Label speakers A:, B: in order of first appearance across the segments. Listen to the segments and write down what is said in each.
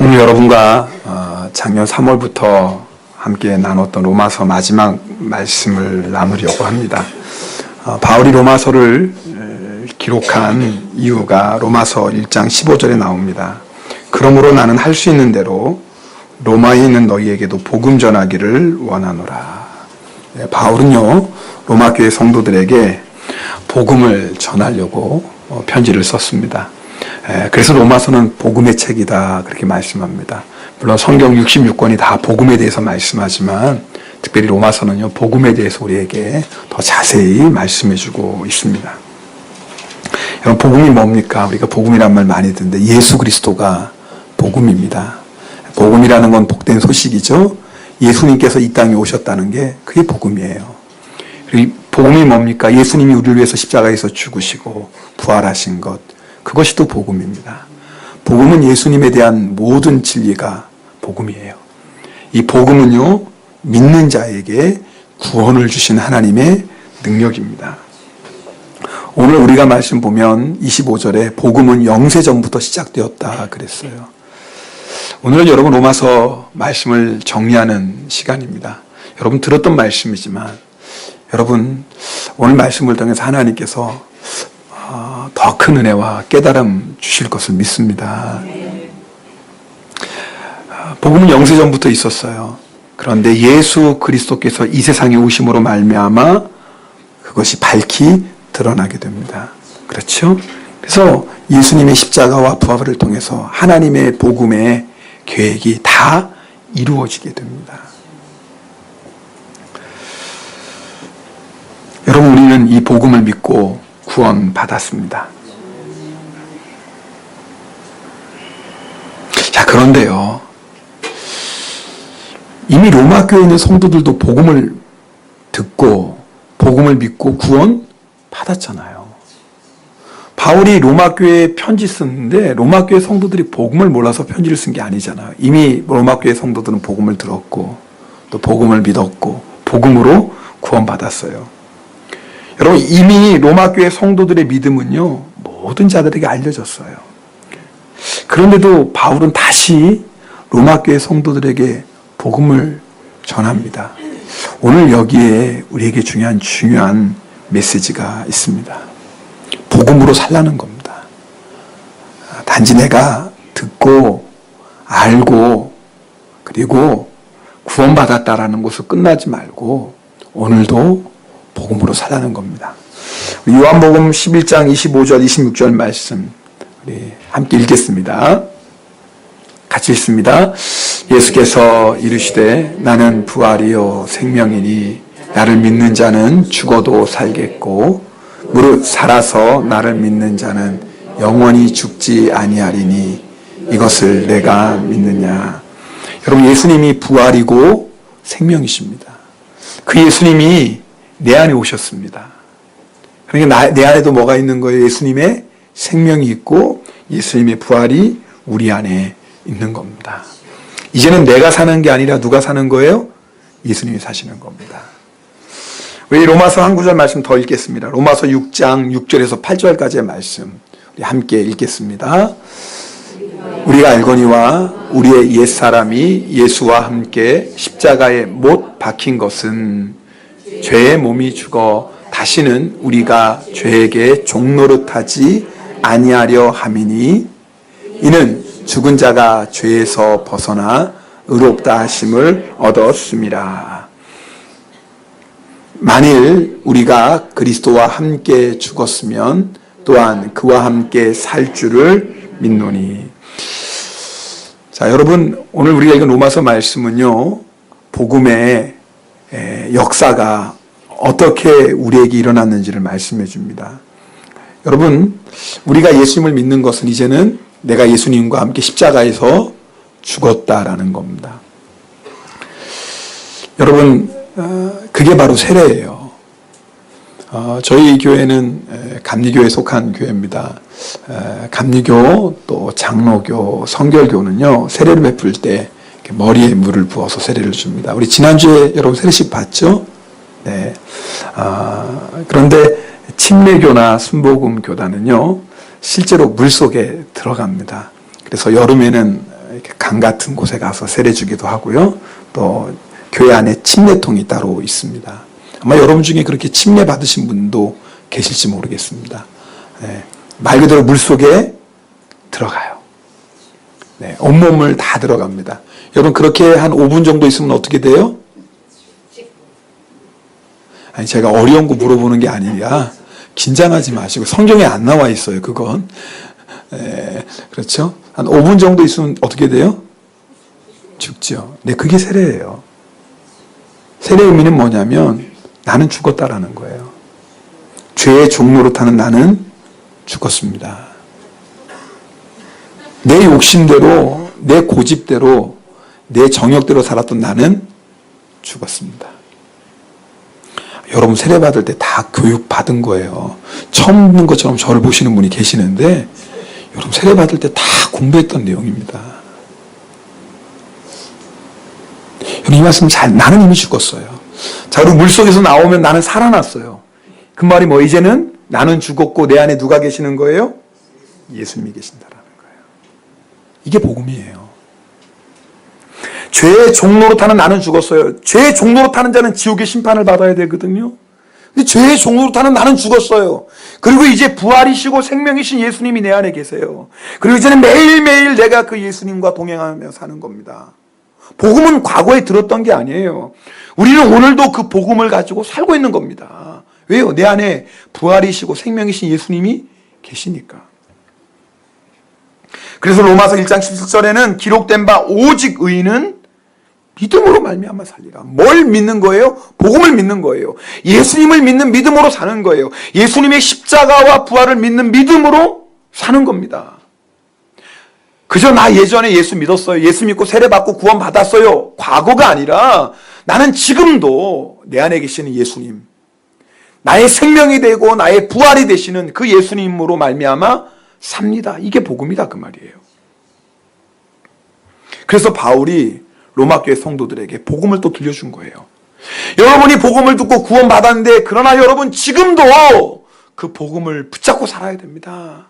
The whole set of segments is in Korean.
A: 오늘 여러분과 작년 3월부터 함께 나눴던 로마서 마지막 말씀을 나누려고 합니다. 바울이 로마서를 기록한 이유가 로마서 1장 15절에 나옵니다. 그러므로 나는 할 수 있는 대로 로마에 있는 너희에게도 복음 전하기를 원하노라. 바울은요, 로마 교회 성도들에게 복음을 전하려고 편지를 썼습니다. 그래서 로마서는 복음의 책이다 그렇게 말씀합니다. 물론 성경 66권이 다 복음에 대해서 말씀하지만 특별히 로마서는요, 복음에 대해서 우리에게 더 자세히 말씀해주고 있습니다. 여러분, 복음이 뭡니까? 우리가 복음이란 말 많이 듣는데 예수 그리스도가 복음입니다. 복음이라는 건 복된 소식이죠. 예수님께서 이 땅에 오셨다는 게 그게 복음이에요. 그리고 복음이 뭡니까? 예수님이 우리를 위해서 십자가에서 죽으시고 부활하신 것, 그것이 또 복음입니다. 복음은 예수님에 대한 모든 진리가 복음이에요. 이 복음은요, 믿는 자에게 구원을 주신 하나님의 능력입니다. 오늘 우리가 말씀 보면 25절에 복음은 영세전부터 시작되었다 그랬어요. 오늘은 여러분 로마서 말씀을 정리하는 시간입니다. 여러분 들었던 말씀이지만 여러분 오늘 말씀을 통해서 하나님께서 더 큰 은혜와 깨달음 주실 것을 믿습니다. 복음은 영세전부터 있었어요. 그런데 예수 그리스도께서 이 세상에 오심으로 말미암아 그것이 밝히 드러나게 됩니다. 그렇죠? 그래서 예수님의 십자가와 부활을 통해서 하나님의 복음의 계획이 다 이루어지게 됩니다. 여러분, 우리는 이 복음을 믿고 구원받았습니다. 자, 그런데요, 이미 로마 교회에 있는 성도들도 복음을 듣고 복음을 믿고 구원받았잖아요. 바울이 로마 교회에 편지 썼는데 로마 교회 성도들이 복음을 몰라서 편지를 쓴 게 아니잖아요. 이미 로마 교회 성도들은 복음을 들었고 또 복음을 믿었고 복음으로 구원받았어요. 여러분, 이미 로마 교회 성도들의 믿음은요, 모든 자들에게 알려졌어요. 그런데도 바울은 다시 로마 교회 성도들에게 복음을 전합니다. 오늘 여기에 우리에게 중요한 메시지가 있습니다. 복음으로 살라는 겁니다. 단지 내가 듣고 알고 그리고 구원받았다라는 것으로 끝나지 말고 오늘도 복음으로 살라는 겁니다. 요한복음 11장 25절 26절 말씀 우리 함께 읽겠습니다. 같이 읽습니다. 예수께서 이르시되 나는 부활이요 생명이니 나를 믿는 자는 죽어도 살겠고 무릇 살아서 나를 믿는 자는 영원히 죽지 아니하리니 이것을 내가 믿느냐. 여러분, 예수님이 부활이고 생명이십니다. 그 예수님이 내 안에 오셨습니다. 그러니까 내 안에도 뭐가 있는 거예요? 예수님의 생명이 있고 예수님의 부활이 우리 안에 있는 겁니다. 이제는 내가 사는 게 아니라 누가 사는 거예요? 예수님이 사시는 겁니다. 우리 로마서 한 구절 말씀 더 읽겠습니다. 로마서 6장 6절에서 8절까지의 말씀 우리 함께 읽겠습니다. 우리가 알거니와 우리의 옛사람이 예수와 함께 십자가에 못 박힌 것은 죄의 몸이 죽어 다시는 우리가 죄에게 종노릇하지 아니하려 함이니 이는 죽은 자가 죄에서 벗어나 의롭다 하심을 얻었음이라. 만일 우리가 그리스도와 함께 죽었으면 또한 그와 함께 살 줄을 믿노니. 자, 여러분, 오늘 우리가 읽은 로마서 말씀은요, 복음의 역사가 어떻게 우리에게 일어났는지를 말씀해 줍니다. 여러분, 우리가 예수님을 믿는 것은 이제는 내가 예수님과 함께 십자가에서 죽었다라는 겁니다. 여러분, 그게 바로 세례예요. 저희 교회는 감리교에 속한 교회입니다. 감리교 또 장로교, 성결교는요, 세례를 베풀 때 머리에 물을 부어서 세례를 줍니다. 우리 지난주에 여러분 세례식 봤죠? 네. 그런데 침례교나 순복음 교단은요, 실제로 물 속에 들어갑니다. 그래서 여름에는 이렇게 강 같은 곳에 가서 세례주기도 하고요. 또 교회 안에 침례통이 따로 있습니다. 아마 여러분 중에 그렇게 침례 받으신 분도 계실지 모르겠습니다. 말 그대로 물속에 들어가요. 온몸을 다 들어갑니다. 여러분 그렇게 한 5분 정도 있으면 어떻게 돼요? 아니 제가 어려운 거 물어보는 게 아니라 긴장하지 마시고 성경에 안 나와 있어요. 그건 그렇죠? 한 5분 정도 있으면 어떻게 돼요? 죽죠. 네, 그게 세례예요. 세례의 의미는 뭐냐면 나는 죽었다라는 거예요. 죄의 종노릇하는 나는 죽었습니다. 내 욕심대로, 내 고집대로, 내 정욕대로 살았던 나는 죽었습니다. 여러분 세례받을 때 다 교육받은 거예요. 처음 듣는 것처럼 저를 보시는 분이 계시는데 여러분 세례받을 때 다 공부했던 내용입니다. 여러분 이 말씀 나는 이미 죽었어요. 자, 그리고 물속에서 나오면 나는 살아났어요. 그 말이 뭐 이제는 나는 죽었고 내 안에 누가 계시는 거예요? 예수님이 계신다라는 거예요. 이게 복음이에요. 죄의 종노릇하는 나는 죽었어요. 죄의 종노릇하는 자는 지옥의 심판을 받아야 되거든요. 근데 죄의 종노릇하는 나는 죽었어요. 그리고 이제 부활이시고 생명이신 예수님이 내 안에 계세요. 그리고 이제는 매일매일 내가 그 예수님과 동행하며 사는 겁니다. 복음은 과거에 들었던 게 아니에요. 우리는 오늘도 그 복음을 가지고 살고 있는 겁니다. 왜요? 내 안에 부활이시고 생명이신 예수님이 계시니까. 그래서 로마서 1장 17절에는 기록된 바 오직 의인은 믿음으로 말미암아 살리라. 뭘 믿는 거예요? 복음을 믿는 거예요. 예수님을 믿는 믿음으로 사는 거예요. 예수님의 십자가와 부활을 믿는 믿음으로 사는 겁니다. 그저 나 예전에 예수 믿었어요. 예수 믿고 세례받고 구원 받았어요. 과거가 아니라 나는 지금도 내 안에 계시는 예수님, 나의 생명이 되고 나의 부활이 되시는 그 예수님으로 말미암아 삽니다. 이게 복음이다 그 말이에요. 그래서 바울이 로마교회 성도들에게 복음을 또 들려준 거예요. 여러분이 복음을 듣고 구원 받았는데 그러나 여러분 지금도 그 복음을 붙잡고 살아야 됩니다.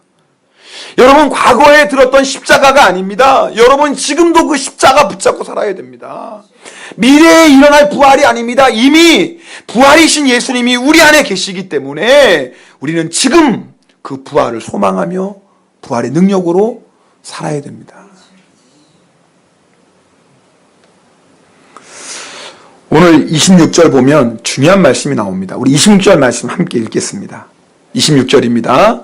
A: 여러분 과거에 들었던 십자가가 아닙니다. 여러분 지금도 그 십자가 붙잡고 살아야 됩니다. 미래에 일어날 부활이 아닙니다. 이미 부활이신 예수님이 우리 안에 계시기 때문에 우리는 지금 그 부활을 소망하며 부활의 능력으로 살아야 됩니다. 오늘 26절 보면 중요한 말씀이 나옵니다. 우리 26절 말씀 함께 읽겠습니다. 26절입니다.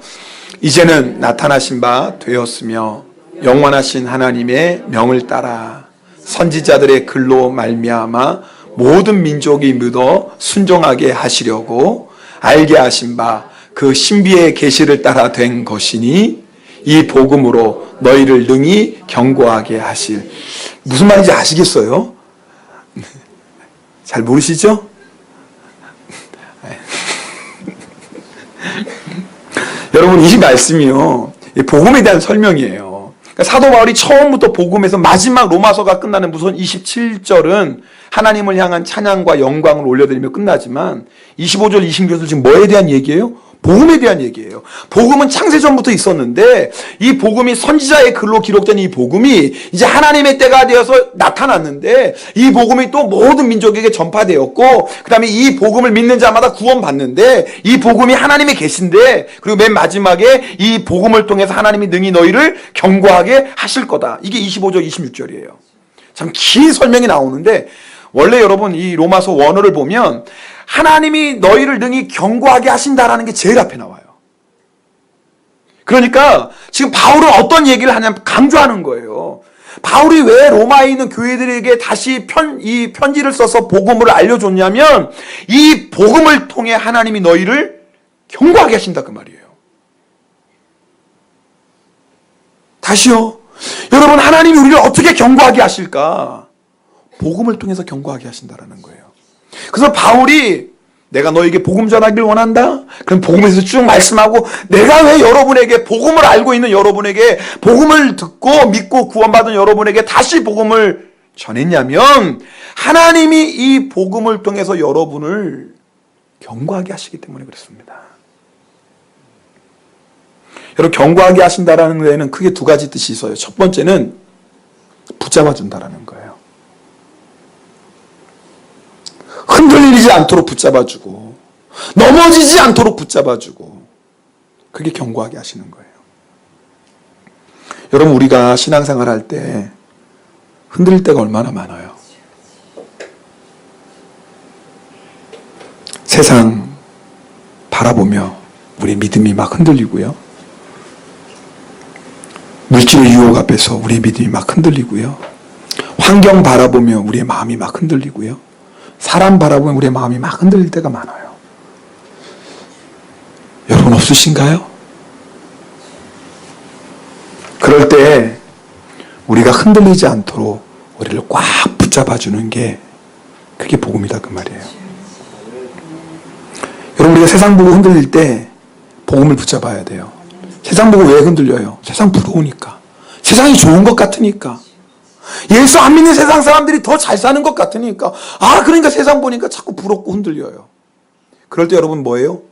A: 이제는 나타나신 바 되었으며 영원하신 하나님의 명을 따라 선지자들의 글로 말미암아 모든 민족이 믿어 순종하게 하시려고 알게 하신 바 그 신비의 계시를 따라 된 것이니 이 복음으로 너희를 능히 경고하게 하실. 무슨 말인지 아시겠어요? 잘 모르시죠? 여러분 이 말씀이요, 복음에 대한 설명이에요. 그러니까 사도 바울이 처음부터 복음에서 마지막 로마서가 끝나는 무슨 27절은 하나님을 향한 찬양과 영광을 올려드리며 끝나지만 25절, 26절 지금 뭐에 대한 얘기예요? 복음에 대한 얘기예요. 복음은 창세전부터 있었는데 이 복음이 선지자의 글로 기록된 이 복음이 이제 하나님의 때가 되어서 나타났는데 이 복음이 또 모든 민족에게 전파되었고 그 다음에 이 복음을 믿는 자마다 구원받는데 이 복음이 하나님의 계신데 그리고 맨 마지막에 이 복음을 통해서 하나님이 능히 너희를 경고하게 하실 거다. 이게 25절 26절이에요. 참 긴 설명이 나오는데 원래 여러분 이 로마서 원어를 보면 하나님이 너희를 능히 경고하게 하신다라는 게 제일 앞에 나와요. 그러니까 지금 바울은 어떤 얘기를 하냐면 강조하는 거예요. 바울이 왜 로마에 있는 교회들에게 다시 이 편지를 써서 복음을 알려줬냐면 이 복음을 통해 하나님이 너희를 경고하게 하신다 그 말이에요. 다시요. 여러분 하나님이 우리를 어떻게 경고하게 하실까? 복음을 통해서 경고하게 하신다라는 거예요. 그래서 바울이 내가 너에게 복음 전하기를 원한다? 그럼 복음에서 쭉 말씀하고 내가 왜 여러분에게 복음을 알고 있는 여러분에게 복음을 듣고 믿고 구원받은 여러분에게 다시 복음을 전했냐면 하나님이 이 복음을 통해서 여러분을 경고하게 하시기 때문에 그렇습니다. 여러분 경고하게 하신다라는 데에는 크게 두 가지 뜻이 있어요. 첫 번째는 붙잡아 준다라는 거예요. 흔들리지 않도록 붙잡아 주고 넘어지지 않도록 붙잡아 주고 그게 견고하게 하시는 거예요. 여러분, 우리가 신앙생활 할 때 흔들릴 때가 얼마나 많아요. 세상 바라보며 우리 믿음이 막 흔들리고요. 물질의 유혹 앞에서 우리의 믿음이 막 흔들리고요. 환경 바라보며 우리의 마음이 막 흔들리고요. 사람 바라보며 우리의 마음이 막 흔들릴 때가 많아요. 여러분 없으신가요? 그럴 때 우리가 흔들리지 않도록 우리를 꽉 붙잡아주는 게 그게 복음이다 그 말이에요. 여러분, 우리가 세상 보고 흔들릴 때 복음을 붙잡아야 돼요. 세상 보고 왜 흔들려요? 세상 부러우니까. 세상이 좋은 것 같으니까. 예수 안 믿는 세상 사람들이 더 잘 사는 것 같으니까. 그러니까 세상 보니까 자꾸 부럽고 흔들려요. 그럴 때 여러분 뭐예요?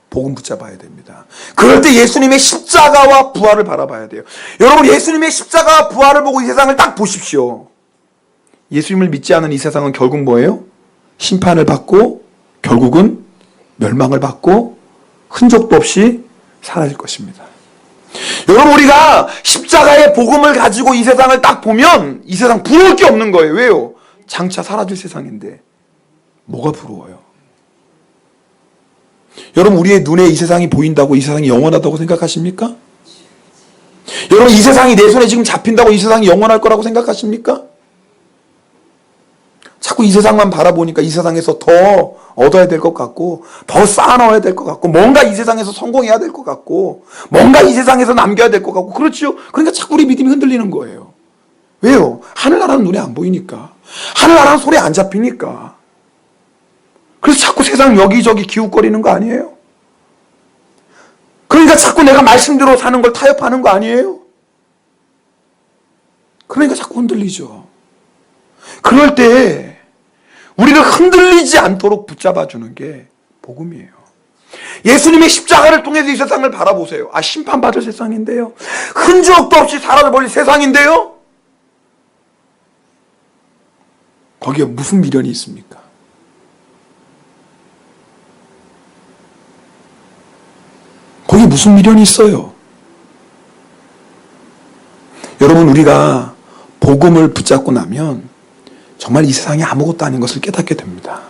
A: 복음 붙잡아야 됩니다. 그럴 때 예수님의 십자가와 부활을 바라봐야 돼요. 여러분, 예수님의 십자가와 부활을 보고 이 세상을 딱 보십시오. 예수님을 믿지 않은 이 세상은 결국 뭐예요? 심판을 받고 결국은 멸망을 받고 흔적도 없이 사라질 것입니다. 여러분, 우리가 십자가의 복음을 가지고 이 세상을 딱 보면 이 세상 부러울 게 없는 거예요. 왜요? 장차 사라질 세상인데 뭐가 부러워요? 여러분, 우리의 눈에 이 세상이 보인다고 이 세상이 영원하다고 생각하십니까? 여러분, 이 세상이 내 손에 지금 잡힌다고 이 세상이 영원할 거라고 생각하십니까? 자꾸 이 세상만 바라보니까 이 세상에서 더 얻어야 될 것 같고 더 쌓아놓아야 될 것 같고 뭔가 이 세상에서 성공해야 될 것 같고 뭔가 이 세상에서 남겨야 될 것 같고 그렇죠? 그러니까 자꾸 우리 믿음이 흔들리는 거예요. 왜요? 하늘나라는 눈에 안 보이니까. 하늘나라는 손에 안 잡히니까. 그래서 자꾸 세상 여기저기 기웃거리는 거 아니에요? 그러니까 자꾸 내가 말씀대로 사는 걸 타협하는 거 아니에요? 그러니까 자꾸 흔들리죠. 그럴 때 우리를 흔들리지 않도록 붙잡아주는 게 복음이에요. 예수님의 십자가를 통해서 이 세상을 바라보세요. 심판받을 세상인데요. 흔적도 없이 사라져버릴 세상인데요. 거기에 무슨 미련이 있습니까? 거기에 무슨 미련이 있어요? 여러분, 우리가 복음을 붙잡고 나면 정말 이 세상이 아무것도 아닌 것을 깨닫게 됩니다.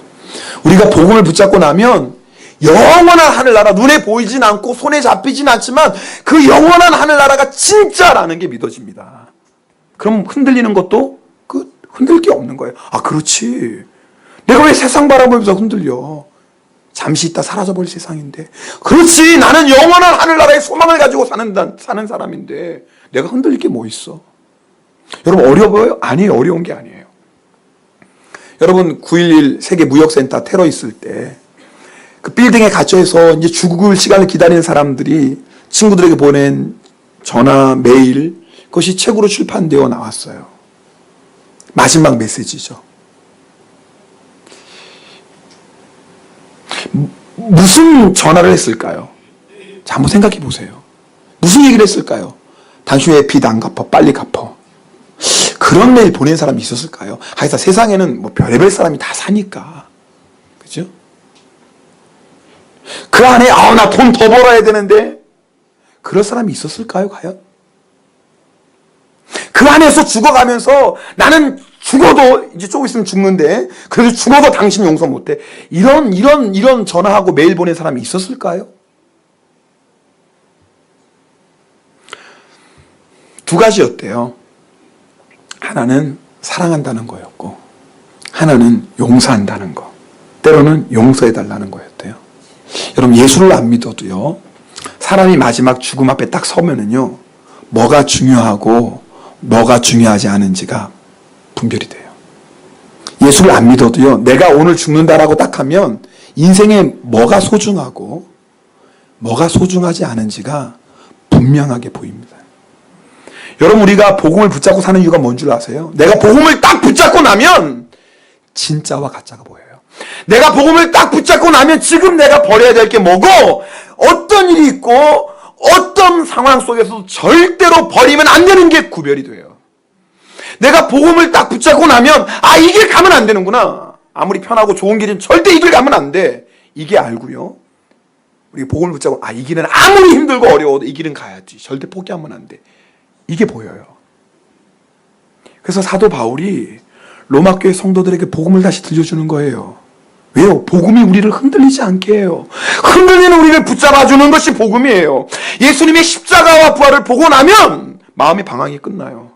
A: 우리가 복음을 붙잡고 나면 영원한 하늘나라, 눈에 보이진 않고 손에 잡히진 않지만 그 영원한 하늘나라가 진짜라는 게 믿어집니다. 그럼 흔들리는 것도 흔들 게 없는 거예요. 그렇지. 내가 왜 세상 바라보면서 흔들려? 잠시 있다 사라져버릴 세상인데. 그렇지. 나는 영원한 하늘나라의 소망을 가지고 사는 사람인데 내가 흔들릴 게 뭐 있어? 여러분, 어려워요? 아니에요. 어려운 게 아니에요. 여러분, 9.11 세계 무역센터 테러 있을 때 그 빌딩에 갇혀서 이제 죽을 시간을 기다리는 사람들이 친구들에게 보낸 전화, 메일, 그것이 책으로 출판되어 나왔어요. 마지막 메시지죠. 무슨 전화를 했을까요? 자, 한번 생각해 보세요. 무슨 얘기를 했을까요? 당신의 빚 안 갚아, 빨리 갚아. 그런 메일 보낸 사람이 있었을까요? 하여튼 세상에는 뭐 별의별 사람이 다 사니까. 그죠? 그 안에 나 돈 더 벌어야 되는데 그럴 사람이 있었을까요, 과연? 그 안에서 죽어가면서 나는 죽어도 이제 조금 있으면 죽는데 그래도 죽어도 당신 용서 못해. 이런 전화하고 메일 보낸 사람이 있었을까요? 두 가지였대요. 하나는 사랑한다는 거였고 하나는 용서한다는 거. 때로는 용서해달라는 거였대요. 여러분, 예수를 안 믿어도요, 사람이 마지막 죽음 앞에 딱 서면은요, 뭐가 중요하고 뭐가 중요하지 않은지가 분별이 돼요. 예수를 안 믿어도요, 내가 오늘 죽는다라고 딱 하면 인생에 뭐가 소중하고 뭐가 소중하지 않은지가 분명하게 보입니다. 여러분, 우리가 복음을 붙잡고 사는 이유가 뭔 줄 아세요? 내가 복음을 딱 붙잡고 나면 진짜와 가짜가 보여요. 내가 복음을 딱 붙잡고 나면 지금 내가 버려야 될 게 뭐고 어떤 일이 있고 어떤 상황 속에서도 절대로 버리면 안 되는 게 구별이 돼요. 내가 복음을 딱 붙잡고 나면 이 길 가면 안 되는구나. 아무리 편하고 좋은 길은 절대 이 길 가면 안 돼. 이게 알고요. 우리 복음을 붙잡고 이 길은 아무리 힘들고 어려워도 이 길은 가야지. 절대 포기하면 안 돼. 이게 보여요. 그래서 사도 바울이 로마 교회 성도들에게 복음을 다시 들려주는 거예요. 왜요? 복음이 우리를 흔들리지 않게 해요. 흔들리는 우리를 붙잡아주는 것이 복음이에요. 예수님의 십자가와 부활을 보고 나면 마음의 방황이 끝나요.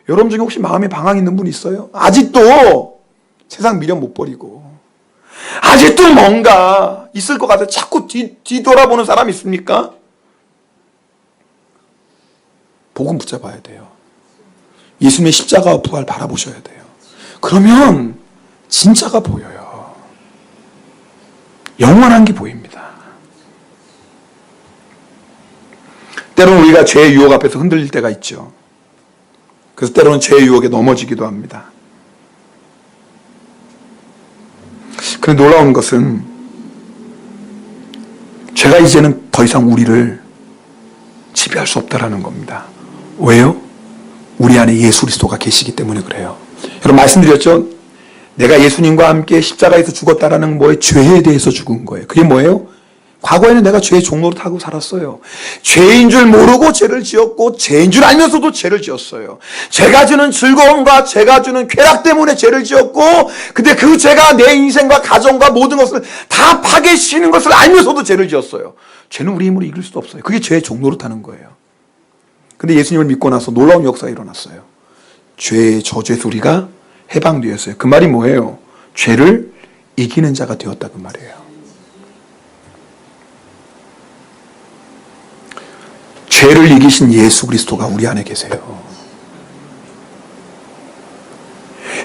A: 여러분 중에 혹시 마음에 방황 있는 분 있어요? 아직도 세상 미련 못 버리고 아직도 뭔가 있을 것 같아서 자꾸 뒤돌아보는 사람 있습니까? 복음 붙잡아야 돼요. 예수님의 십자가와 부활 바라보셔야 돼요. 그러면 진짜가 보여요. 영원한 게 보입니다. 때로는 우리가 죄의 유혹 앞에서 흔들릴 때가 있죠. 그래서 때로는 죄의 유혹에 넘어지기도 합니다. 그런데 놀라운 것은 죄가 이제는 더 이상 우리를 지배할 수 없다라는 겁니다. 왜요? 우리 안에 예수 그리스도가 계시기 때문에 그래요. 여러분 말씀드렸죠? 내가 예수님과 함께 십자가에서 죽었다라는 뭐의 죄에 대해서 죽은 거예요. 그게 뭐예요? 과거에는 내가 죄의 종로를 타고 살았어요. 죄인 줄 모르고 죄를 지었고 죄인 줄 알면서도 죄를 지었어요. 죄가 주는 즐거움과 죄가 주는 쾌락 때문에 죄를 지었고 근데 그 죄가 내 인생과 가정과 모든 것을 다 파괴시키는 것을 알면서도 죄를 지었어요. 죄는 우리 힘으로 이길 수도 없어요. 그게 죄의 종로를 타는 거예요. 근데 예수님을 믿고 나서 놀라운 역사가 일어났어요. 죄의 저주에서 우리가 해방되었어요. 그 말이 뭐예요? 죄를 이기는 자가 되었다 그 말이에요. 죄를 이기신 예수 그리스도가 우리 안에 계세요.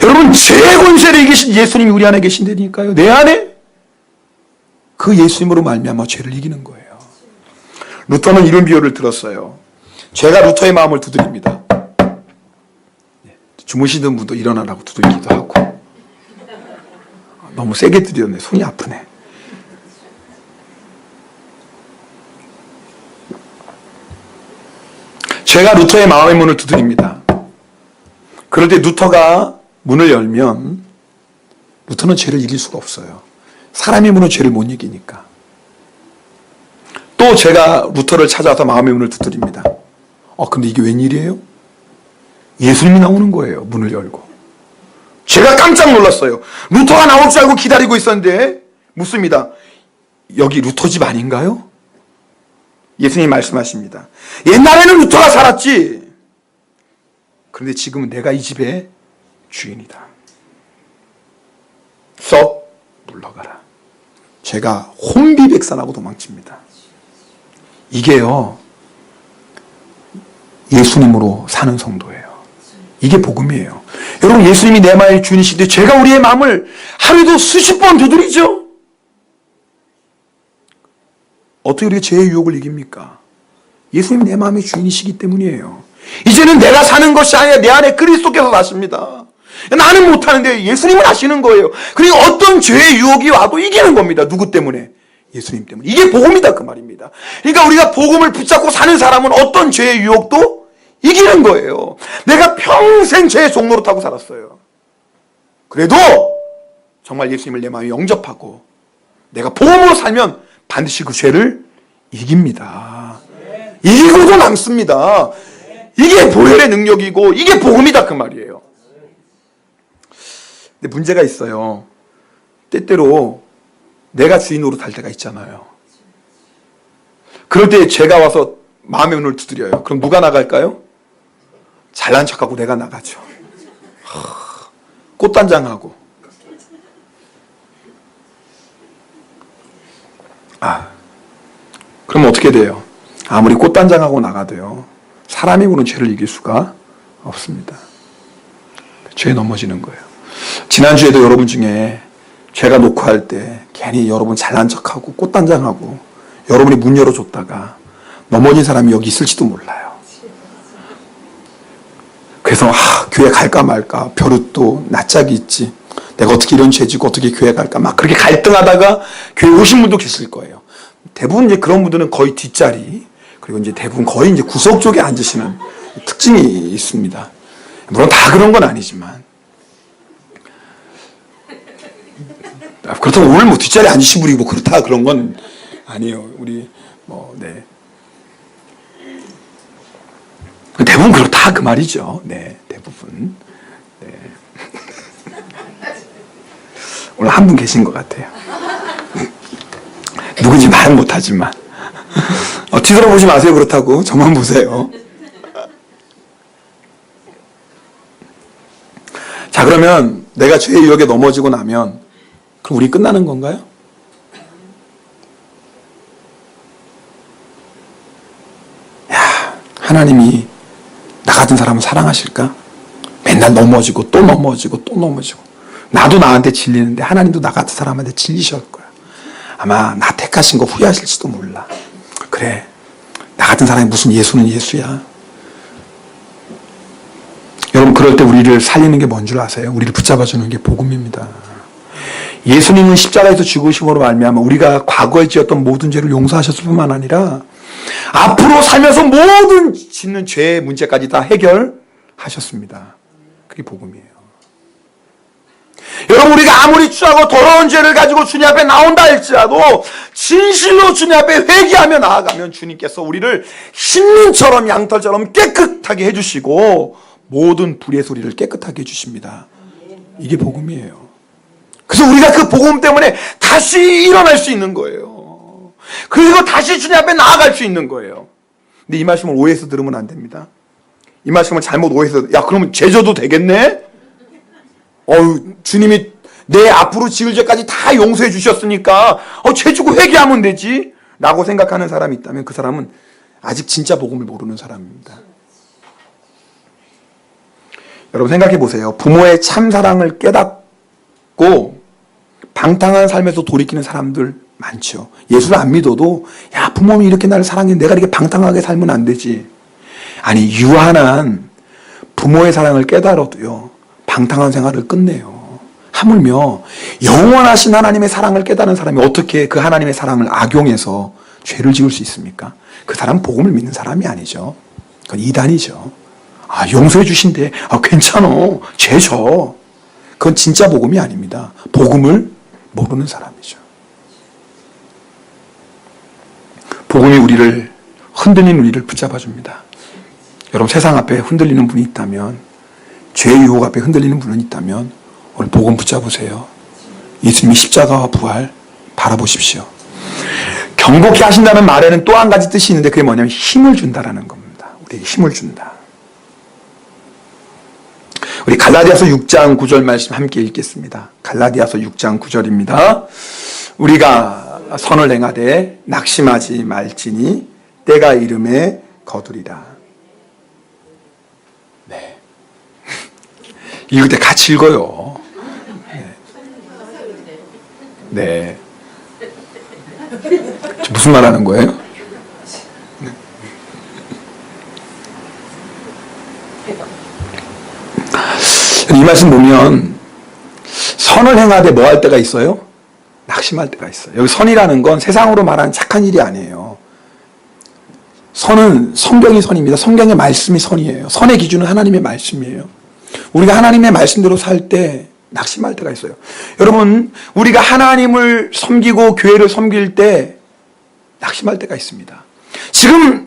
A: 여러분 죄의 권세를 이기신 예수님이 우리 안에 계신다니까요. 내 안에 그 예수님으로 말미암아 죄를 이기는 거예요. 루터는 이런 비유를 들었어요. 죄가 루터의 마음을 두드립니다. 주무시던 분도 일어나라고 두들기도 하고 너무 세게 두드렸네. 손이 아프네. 죄가 루터의 마음의 문을 두드립니다. 그럴 때 루터가 문을 열면 루터는 죄를 이길 수가 없어요. 사람의 문은 죄를 못 이기니까. 또 죄가 루터를 찾아와서 마음의 문을 두드립니다. 근데 이게 웬일이에요? 예수님이 나오는 거예요. 문을 열고. 제가 깜짝 놀랐어요. 루터가 나올 줄 알고 기다리고 있었는데 묻습니다. 여기 루터 집 아닌가요? 예수님이 말씀하십니다. 옛날에는 루터가 살았지. 그런데 지금은 내가 이 집의 주인이다. 썩 물러가라. 제가 혼비백산하고 도망칩니다. 이게요. 예수님으로 사는 성도예요. 이게 복음이에요. 여러분 예수님이 내 마음의 주인이신데 제가 우리의 마음을 하루에도 수십 번 두드리죠. 어떻게 우리가 죄의 유혹을 이깁니까? 예수님이 내 마음의 주인이시기 때문이에요. 이제는 내가 사는 것이 아니라 내 안에 그리스도께서 사십니다. 나는 못하는데 예수님은 하시는 거예요. 그리고 어떤 죄의 유혹이 와도 이기는 겁니다. 누구 때문에? 예수님 때문에. 이게 복음이다 그 말입니다. 그러니까 우리가 복음을 붙잡고 사는 사람은 어떤 죄의 유혹도 이기는 거예요. 내가 평생 죄의 종로로 타고 살았어요. 그래도 정말 예수님을 내 마음에 영접하고 내가 복음으로 살면 반드시 그 죄를 이깁니다. 이기고도 남습니다. 이게 보혈의 능력이고 이게 복음이다 그 말이에요. 근데 문제가 있어요. 때때로 내가 주인 노릇할 때가 있잖아요. 그럴 때 죄가 와서 마음의 문을 두드려요. 그럼 누가 나갈까요? 잘난 척하고 내가 나가죠. 꽃단장하고. 그럼 어떻게 돼요? 아무리 꽃단장하고 나가도요. 사람이 부는 죄를 이길 수가 없습니다. 죄에 넘어지는 거예요. 지난주에도 여러분 중에 죄가 녹화할 때 괜히 여러분 잘난 척하고 꽃단장하고 여러분이 문 열어줬다가 넘어진 사람이 여기 있을지도 몰라요. 그래서 교회 갈까 말까 벼룩도 낯짝이 있지. 내가 어떻게 이런 죄지고 어떻게 교회 갈까 막 그렇게 갈등하다가 교회 오신 분도 계실 거예요. 대부분 이제 그런 분들은 거의 뒷자리 그리고 이제 대부분 거의 이제 구석 쪽에 앉으시는 특징이 있습니다. 물론 다 그런 건 아니지만. 그렇다고 오늘 뭐 뒷자리에 앉으시 부리고 그렇다 그런 건 아니에요. 우리 네. 대부분 그렇다 그 말이죠. 네, 대부분. 네. 오늘 한 분 계신 것 같아요. 누군지 말은 못하지만. 뒤돌아보지 마세요. 그렇다고. 저만 보세요. 자, 그러면 내가 죄의 유혹에 넘어지고 나면 그럼 우리 끝나는 건가요? 야, 하나님이 나 같은 사람을 사랑하실까? 맨날 넘어지고 또 넘어지고 또 넘어지고. 나도 나한테 질리는데 하나님도 나 같은 사람한테 질리실 거야. 아마 나 택하신 거 후회하실지도 몰라. 그래, 나 같은 사람이 무슨 예수는 예수야. 여러분, 그럴 때 우리를 살리는 게 뭔 줄 아세요? 우리를 붙잡아주는 게 복음입니다. 예수님은 십자가에서 죽으심으로 말미암아 우리가 과거에 지었던 모든 죄를 용서하셨을 뿐만 아니라 앞으로 살면서 모든 짓는 죄의 문제까지 다 해결하셨습니다. 그게 복음이에요. 여러분, 우리가 아무리 추하고 더러운 죄를 가지고 주님 앞에 나온다 할지라도 진실로 주님 앞에 회개하며 나아가면 주님께서 우리를 흰눈처럼 양털처럼 깨끗하게 해주시고 모든 불의 소리를 깨끗하게 해주십니다. 이게 복음이에요. 그래서 우리가 그 복음 때문에 다시 일어날 수 있는 거예요. 그리고 다시 주님 앞에 나아갈 수 있는 거예요. 근데 이 말씀을 오해해서 들으면 안 됩니다. 이 말씀을 잘못 오해해서 야, 그러면 죄 져도 되겠네? 주님이 내 앞으로 지을 죄까지 다 용서해 주셨으니까 죄 지고 회개하면 되지 라고 생각하는 사람이 있다면 그 사람은 아직 진짜 복음을 모르는 사람입니다. 여러분, 생각해 보세요. 부모의 참 사랑을 깨닫고 방탕한 삶에서 돌이키는 사람들 많죠. 예수를 안 믿어도 야, 부모님이 이렇게 나를 사랑해, 내가 이렇게 방탕하게 살면 안 되지. 아니, 유한한 부모의 사랑을 깨달아도요, 방탕한 생활을 끝내요. 하물며 영원하신 하나님의 사랑을 깨달은 사람이 어떻게 그 하나님의 사랑을 악용해서 죄를 지을 수 있습니까? 그 사람은 복음을 믿는 사람이 아니죠. 그건 이단이죠. 용서해 주신대. 괜찮아. 죄 져. 그건 진짜 복음이 아닙니다. 복음을 모르는 사람이죠. 복음이 우리를, 흔들리는 우리를 붙잡아 줍니다. 여러분, 세상 앞에 흔들리는 분이 있다면, 죄의 유혹 앞에 흔들리는 분이 있다면 오늘 복음 붙잡으세요. 예수님의 십자가와 부활 바라보십시오. 경고케 하신다는 말에는 또 한 가지 뜻이 있는데 그게 뭐냐면 힘을 준다라는 겁니다. 우리에게 힘을 준다. 우리 갈라디아서 6장 9절 말씀 함께 읽겠습니다. 갈라디아서 6장 9절입니다. 우리가 선을 행하되 낙심하지 말지니 때가 이름에 거두리라. 네. 읽을 때 같이 읽어요. 네. 무슨 말 하는 거예요? 이 말씀 보면 선을 행하되 뭐 할 때가 있어요? 낙심할 때가 있어요. 여기 선이라는 건 세상으로 말하는 착한 일이 아니에요. 선은 성경이 선입니다. 성경의 말씀이 선이에요. 선의 기준은 하나님의 말씀이에요. 우리가 하나님의 말씀대로 살 때 낙심할 때가 있어요. 여러분, 우리가 하나님을 섬기고 교회를 섬길 때 낙심할 때가 있습니다. 지금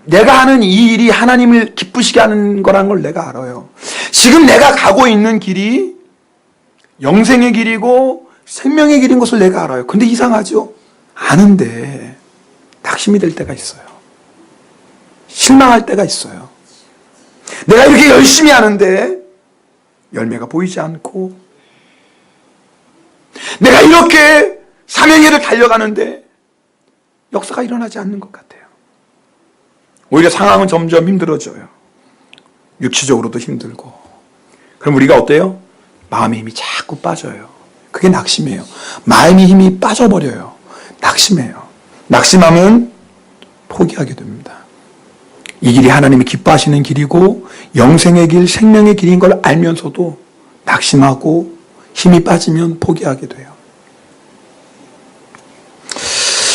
A: 내가 하는 이 일이 하나님을 기쁘시게 하는 거라는 걸 내가 알아요. 지금 내가 가고 있는 길이 영생의 길이고 생명의 길인 것을 내가 알아요. 근데 이상하죠? 아는데 낙심이 될 때가 있어요. 실망할 때가 있어요. 내가 이렇게 열심히 하는데 열매가 보이지 않고, 내가 이렇게 사명의 길을 달려가는데 역사가 일어나지 않는 것 같아요. 오히려 상황은 점점 힘들어져요. 육체적으로도 힘들고. 그럼 우리가 어때요? 마음의 힘이 자꾸 빠져요. 그게 낙심이에요. 마음의 힘이 빠져버려요. 낙심해요. 낙심하면 포기하게 됩니다. 이 길이 하나님이 기뻐하시는 길이고 영생의 길, 생명의 길인 걸 알면서도 낙심하고 힘이 빠지면 포기하게 돼요.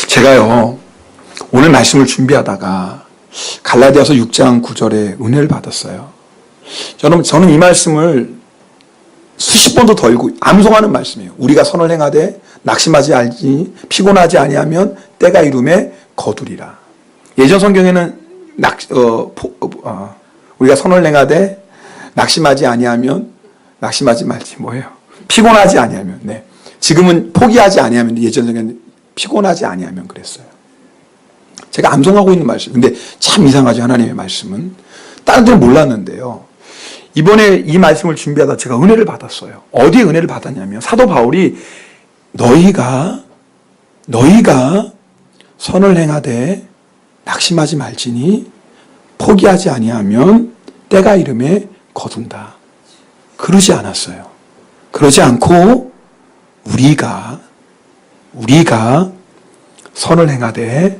A: 제가요, 오늘 말씀을 준비하다가 갈라디아서 6장 9절에 은혜를 받았어요. 저는 이 말씀을 수십 번도 더 읽고 암송하는 말씀이에요. 우리가 선을 행하되 낙심하지 알지 피곤하지 아니하면 때가 이름에 거두리라. 예전 성경에는 우리가 선을 행하되 낙심하지 아니하면 낙심하지 말지 뭐예요? 피곤하지 아니하면. 네. 지금은 포기하지 아니하면, 예전 성경에는 피곤하지 아니하면 그랬어요. 제가 암송하고 있는 말씀. 근데 참 이상하죠, 하나님의 말씀은. 다른 데는 몰랐는데요. 이번에 이 말씀을 준비하다 제가 은혜를 받았어요. 어디에 은혜를 받았냐면 사도 바울이 너희가 선을 행하되 낙심하지 말지니 포기하지 아니하면 때가 이름에 거둔다. 그러지 않았어요. 그러지 않고 우리가 선을 행하되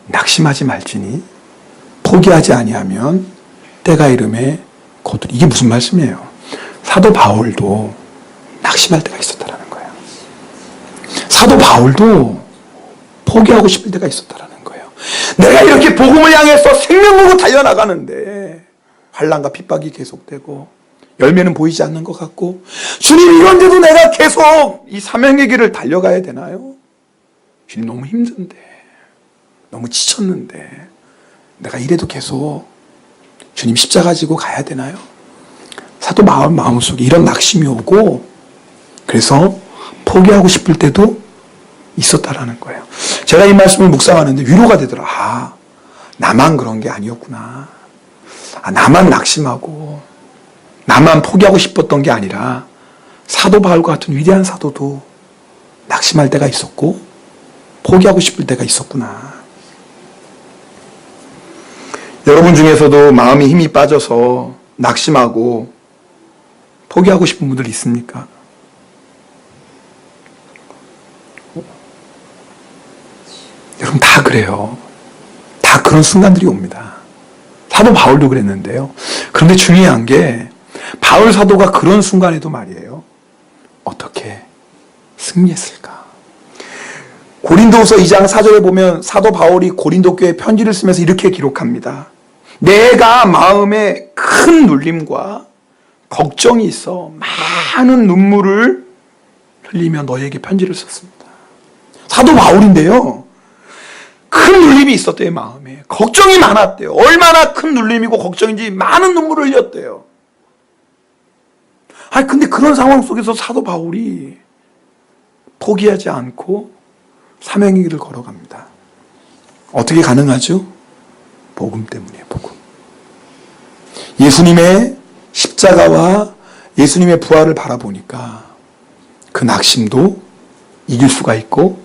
A: 낙심하지 말지니 포기하지 아니하면 때가 이름에 거두리. 이게 무슨 말씀이에요? 사도 바울도 낙심할 때가 있었다라는 거예요. 사도 바울도 포기하고 싶을 때가 있었다라는 거예요. 내가 이렇게 복음을 향해서 생명 걸고 달려나가는데 환난과 핍박이 계속되고 열매는 보이지 않는 것 같고, 주님 이런데도 내가 계속 이 사명의 길을 달려가야 되나요? 주님 너무 힘든데, 너무 지쳤는데 내가 이래도 계속 주님 십자가 지고 가야 되나요? 사도 마음속에 이런 낙심이 오고, 그래서 포기하고 싶을 때도 있었다라는 거예요. 제가 이 말씀을 묵상하는데 위로가 되더라. 나만 그런 게 아니었구나. 나만 낙심하고 나만 포기하고 싶었던 게 아니라 사도 바울과 같은 위대한 사도도 낙심할 때가 있었고 포기하고 싶을 때가 있었구나. 여러분 중에서도 마음이 힘이 빠져서 낙심하고 포기하고 싶은 분들 있습니까? 여러분 다 그래요. 다 그런 순간들이 옵니다. 사도 바울도 그랬는데요. 그런데 중요한 게 바울 사도가 그런 순간에도 말이에요. 어떻게 승리했을까? 고린도후서 2장 4절에 보면 사도 바울이 고린도 교회에 편지를 쓰면서 이렇게 기록합니다. 내가 마음에 큰 눌림과 걱정이 있어 많은 눈물을 흘리며 너에게 편지를 썼습니다. 사도 바울인데요. 큰 눌림이 있었대요, 마음에. 걱정이 많았대요. 얼마나 큰 눌림이고 걱정인지 많은 눈물을 흘렸대요. 근데 그런 상황 속에서 사도 바울이 포기하지 않고 사명의 길을 걸어갑니다. 어떻게 가능하죠? 복음 때문이에요, 복음. 예수님의 십자가와 예수님의 부활을 바라보니까 그 낙심도 이길 수가 있고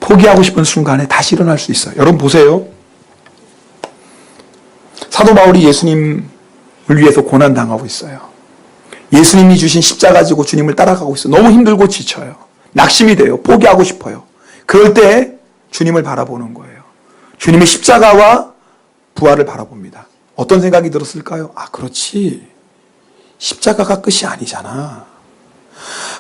A: 포기하고 싶은 순간에 다시 일어날 수 있어요. 여러분 보세요. 사도 바울이 예수님을 위해서 고난당하고 있어요. 예수님이 주신 십자가 지고 주님을 따라가고 있어요. 너무 힘들고 지쳐요. 낙심이 돼요. 포기하고 싶어요. 그럴 때 주님을 바라보는 거예요. 주님의 십자가와 부활을 바라봅니다. 어떤 생각이 들었을까요? 그렇지. 십자가가 끝이 아니잖아.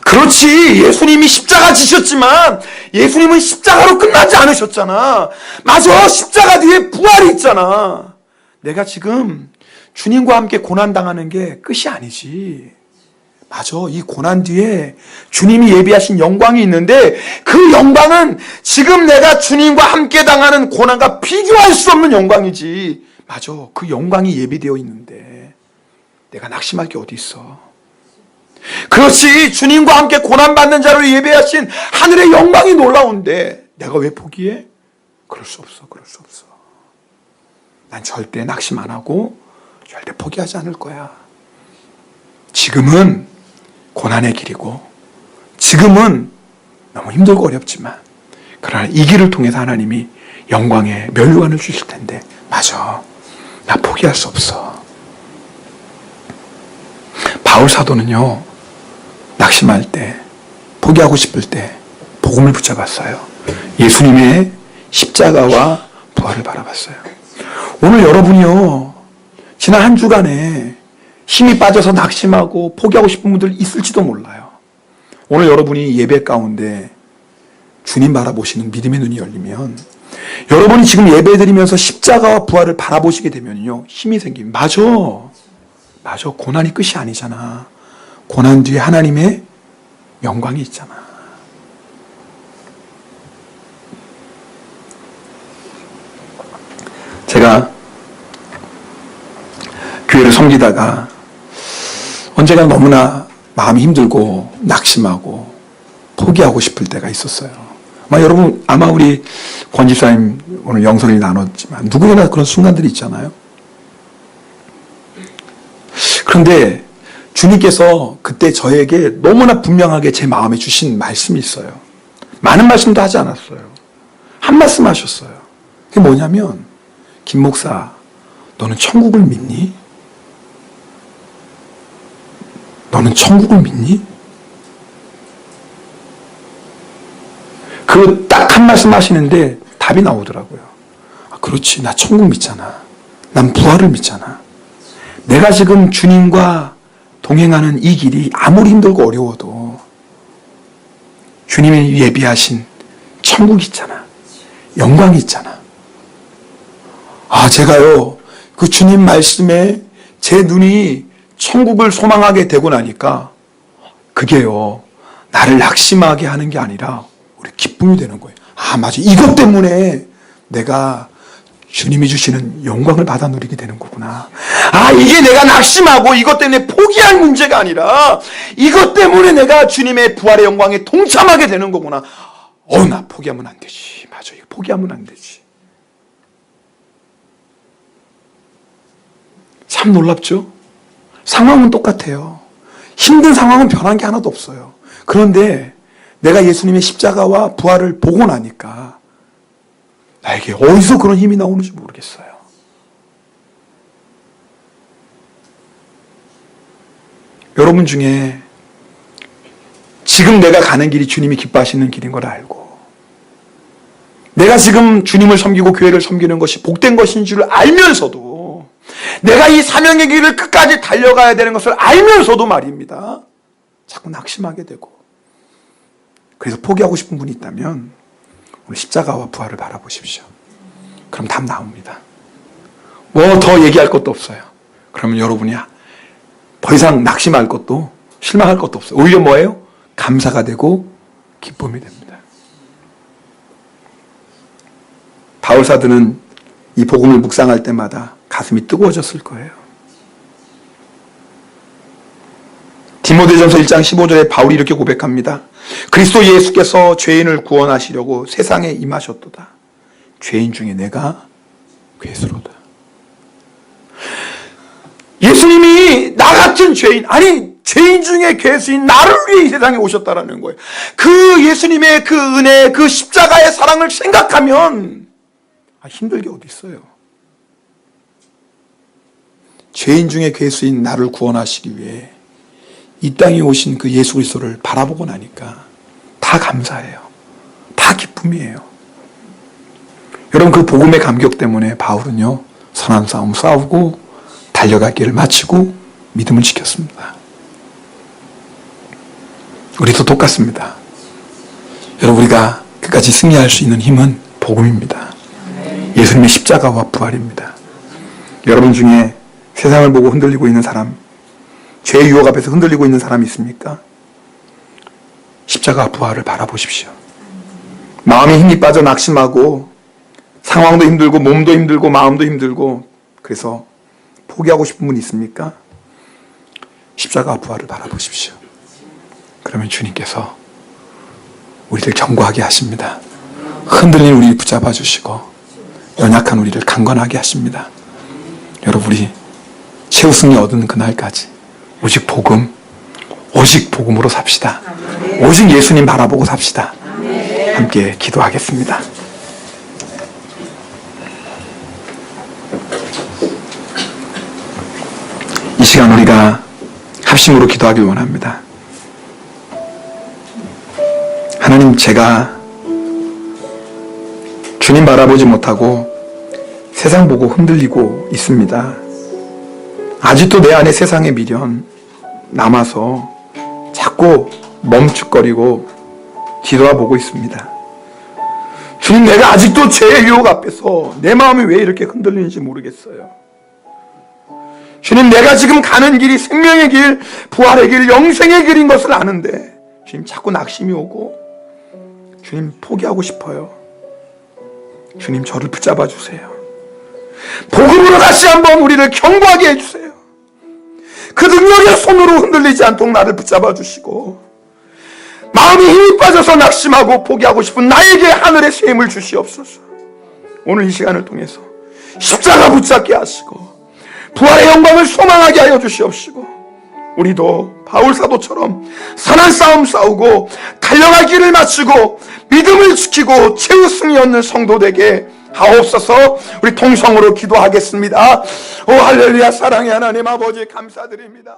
A: 그렇지. 예수님이 십자가 지셨지만 예수님은 십자가로 끝나지 않으셨잖아. 맞아. 십자가 뒤에 부활이 있잖아. 내가 지금 주님과 함께 고난당하는 게 끝이 아니지. 맞아. 이 고난 뒤에 주님이 예비하신 영광이 있는데 그 영광은 지금 내가 주님과 함께 당하는 고난과 비교할 수 없는 영광이지. 맞아. 그 영광이 예비되어 있는데 내가 낙심할 게 어디 있어. 그렇지. 주님과 함께 고난받는 자를 예배하신 하늘의 영광이 놀라운데 내가 왜 포기해? 그럴 수 없어. 그럴 수 없어. 난 절대 낙심 안 하고 절대 포기하지 않을 거야. 지금은 고난의 길이고 지금은 너무 힘들고 어렵지만 그러나 이 길을 통해서 하나님이 영광의 면류관을 주실 텐데 맞아. 나 포기할 수 없어. 바울 사도는요. 낙심할 때 포기하고 싶을 때 복음을 붙잡았어요. 예수님의 십자가와 부활을 바라봤어요. 오늘 여러분이요. 지난 한 주간에 힘이 빠져서 낙심하고 포기하고 싶은 분들 있을지도 몰라요. 오늘 여러분이 예배 가운데 주님 바라보시는 믿음의 눈이 열리면 여러분이 지금 예배 드리면서 십자가와 부활을 바라보시게 되면요. 힘이 생깁니다. 맞아, 고난이 끝이 아니잖아. 고난 뒤에 하나님의 영광이 있잖아. 제가 교회를 섬기다가 언제가 너무나 마음이 힘들고 낙심하고 포기하고 싶을 때가 있었어요. 여러분, 아마 우리 권 집사님 오늘 영성이 나눴지만 누구나 그런 순간들이 있잖아요. 그런데 주님께서 그때 저에게 너무나 분명하게 제 마음에 주신 말씀이 있어요. 많은 말씀도 하지 않았어요. 한 말씀 하셨어요. 그게 뭐냐면, 김 목사, 너는 천국을 믿니? 너는 천국을 믿니? 그 딱 한 말씀 하시는데 답이 나오더라고요. 그렇지, 나 천국 믿잖아. 난 부활을 믿잖아. 내가 지금 주님과 동행하는 이 길이 아무리 힘들고 어려워도 주님이 예비하신 천국이 있잖아. 영광이 있잖아. 제가요, 그 주님 말씀에 제 눈이 천국을 소망하게 되고 나니까 그게요, 나를 낙심하게 하는 게 아니라 우리 기쁨이 되는 거예요. 맞아. 이것 때문에 내가 주님이 주시는 영광을 받아 누리게 되는 거구나. 이게 내가 낙심하고 이것 때문에 포기할 문제가 아니라 이것 때문에 내가 주님의 부활의 영광에 동참하게 되는 거구나. 나 포기하면 안 되지. 맞아. 이거 포기하면 안 되지. 참 놀랍죠? 상황은 똑같아요. 힘든 상황은 변한 게 하나도 없어요. 그런데 내가 예수님의 십자가와 부활을 보고 나니까 나에게 어디서 그런 힘이 나오는지 모르겠어요. 여러분 중에 지금 내가 가는 길이 주님이 기뻐하시는 길인 걸 알고, 내가 지금 주님을 섬기고 교회를 섬기는 것이 복된 것인 줄 알면서도, 내가 이 사명의 길을 끝까지 달려가야 되는 것을 알면서도 말입니다, 자꾸 낙심하게 되고, 그래서 포기하고 싶은 분이 있다면 오늘 십자가와 부활을 바라보십시오. 그럼 답 나옵니다. 뭐 더 얘기할 것도 없어요. 그러면 여러분이 더 이상 낙심할 것도 실망할 것도 없어요. 오히려 뭐예요? 감사가 되고 기쁨이 됩니다. 바울 사도는 이 복음을 묵상할 때마다 가슴이 뜨거워졌을 거예요. 디모데전서 1장 15절에 바울이 이렇게 고백합니다. 그리스도 예수께서 죄인을 구원하시려고 세상에 임하셨도다. 죄인 중에 내가 괴수로다. 예수님이 나 같은 죄인, 죄인 중에 괴수인 나를 위해 이 세상에 오셨다라는 거예요. 그 예수님의 그 은혜, 그 십자가의 사랑을 생각하면 힘들 게 어디 있어요. 죄인 중에 괴수인 나를 구원하시기 위해 이 땅에 오신 그 예수 그리스도를 바라보고 나니까 다 감사해요. 다 기쁨이에요. 여러분, 그 복음의 감격 때문에 바울은요, 선한 싸움 싸우고 달려갈 길을 마치고 믿음을 지켰습니다. 우리도 똑같습니다. 여러분, 우리가 끝까지 승리할 수 있는 힘은 복음입니다. 예수님의 십자가와 부활입니다. 여러분 중에 세상을 보고 흔들리고 있는 사람, 죄의 유혹 앞에서 흔들리고 있는 사람이 있습니까? 십자가 부활을 바라보십시오. 마음에 힘이 빠져 낙심하고 상황도 힘들고 몸도 힘들고 마음도 힘들고 그래서 포기하고 싶은 분 있습니까? 십자가 부활을 바라보십시오. 그러면 주님께서 우리를 견고하게 하십니다. 흔들린 우리를 붙잡아 주시고 연약한 우리를 강건하게 하십니다. 여러분, 우리 최우승이 얻은 그날까지 오직 복음, 오직 복음으로 삽시다. 오직 예수님 바라보고 삽시다. 함께 기도하겠습니다. 이 시간 우리가 합심으로 기도하길 원합니다. 하나님, 제가 주님 바라보지 못하고 세상 보고 흔들리고 있습니다. 아직도 내 안에 세상의 미련 남아서 자꾸 멈칫거리고 뒤돌아보고 있습니다. 주님, 내가 아직도 죄의 유혹 앞에서 내 마음이 왜 이렇게 흔들리는지 모르겠어요. 주님, 내가 지금 가는 길이 생명의 길, 부활의 길, 영생의 길인 것을 아는데 주님 자꾸 낙심이 오고 주님 포기하고 싶어요. 주님, 저를 붙잡아 주세요. 복음으로 다시 한번 우리를 견고하게 해주세요. 그 능력의 손으로 흔들리지 않도록 나를 붙잡아 주시고, 마음이 힘이 빠져서 낙심하고 포기하고 싶은 나에게 하늘의 새 힘을 주시옵소서. 오늘 이 시간을 통해서 십자가 붙잡게 하시고 부활의 영광을 소망하게 하여 주시옵시고, 우리도 바울 사도처럼 선한 싸움 싸우고 달려갈 길을 마치고 믿음을 지키고 최후 승리 얻는 성도 되게 하옵소서. 우리 통성으로 기도하겠습니다. 오 할렐루야. 사랑의 하나님 아버지, 감사드립니다.